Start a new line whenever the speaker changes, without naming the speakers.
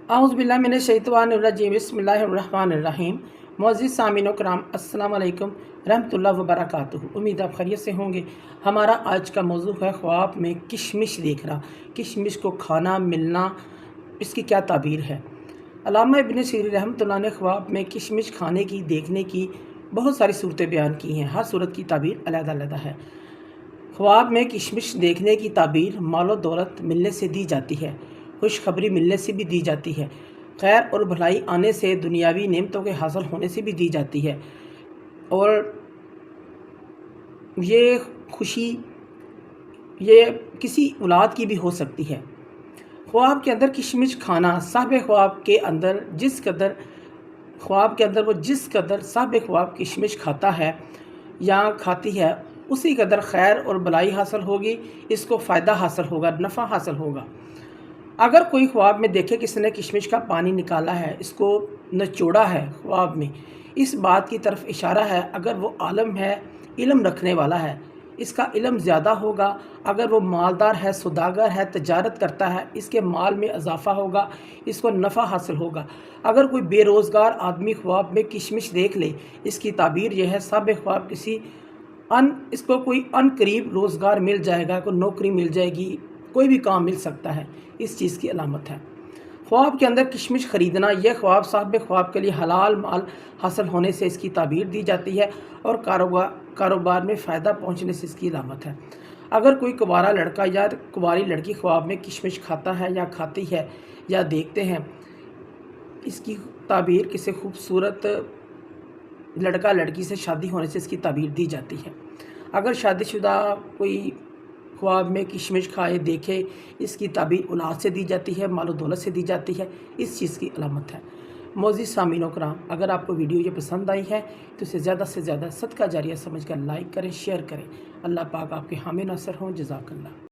औज़ुबिल्लाहि बिस्मिल्लाहिर्रहमानिर्रहीम। मुअज़्ज़िज़ सामीन कराम, अस्सलाम वालेकुम रहमतुल्लाहि व बरकातुहू। उम्मीद आप खैरियत से होंगे। हमारा आज का मौज़ू है ख्वाब में किशमिश देखना। किशमिश को खाना मिलना, इसकी क्या ताबीर है। अल्लामा इब्न सीरीन रहमतुल्लाह ने ख्वाब में किशमिश खाने की, देखने की बहुत सारी सूरतें बयान की हैं। हर सूरत की ताबीर अलग-अलग है। ख्वाब में किशमिश देखने की ताबीर मालो दौलत मिलने से दी जाती है, खुशखबरी मिलने से भी दी जाती है, खैर और भलाई आने से, दुनियावी नेमतों के हासिल होने से भी दी जाती है। और ये खुशी ये किसी औलाद की भी हो सकती है। ख्वाब के अंदर किशमिश खाना, साहिब ख्वाब के अंदर जिस कदर साहिब ख्वाब किशमिश खाता है या खाती है, उसी कदर खैर और भलाई हासिल होगी, इसको फ़ायदा हासिल होगा, नफ़ा हासिल होगा। अगर कोई ख्वाब में देखे किसी ने किशमिश का पानी निकाला है, इसको नचोड़ा है ख्वाब में, इस बात की तरफ इशारा है अगर वो आलम है, इल्म रखने वाला है, इसका इल्म ज़्यादा होगा। अगर वो मालदार है, सौदागर है, तजारत करता है, इसके माल में इजाफ़ा होगा, इसको नफ़ा हासिल होगा। अगर कोई बेरोज़गार आदमी ख्वाब में किशमिश देख ले, इसकी ताबीर यह है साहिब ख्वाब इसको कोई करीब रोज़गार मिल जाएगा, कोई नौकरी मिल जाएगी, कोई भी काम मिल सकता है, इस चीज़ की अलामत है। ख्वाब के अंदर किशमिश ख़रीदना, यह ख्वाब साहिब ख्वाब के लिए हलाल माल हासिल होने से इसकी ताबीर दी जाती है और कारोबार में फ़ायदा पहुँचने से इसकी अलामत है। अगर कोई कुंवारा लड़का या कुंवारी लड़की ख्वाब में किशमिश खाता है या खाती है या देखते हैं, इसकी ताबीर किसी खूबसूरत लड़का लड़की से शादी होने से इसकी ताबीर दी जाती है। अगर शादीशुदा कोई ख्वाब में किशमिश खाए देखे, इसकी ताबीर औलाद से दी जाती है, मालो दौलत से दी जाती है, इस चीज़ की अलामत है। मुअज़्ज़िज़ सामीन कराम, अगर आपको वीडियो ये पसंद आई है तो इसे ज़्यादा से ज़्यादा सदका जारिया समझकर लाइक करें, शेयर करें। अल्लाह पाक आपके हामी नासर हों। जज़ाकल्लाह।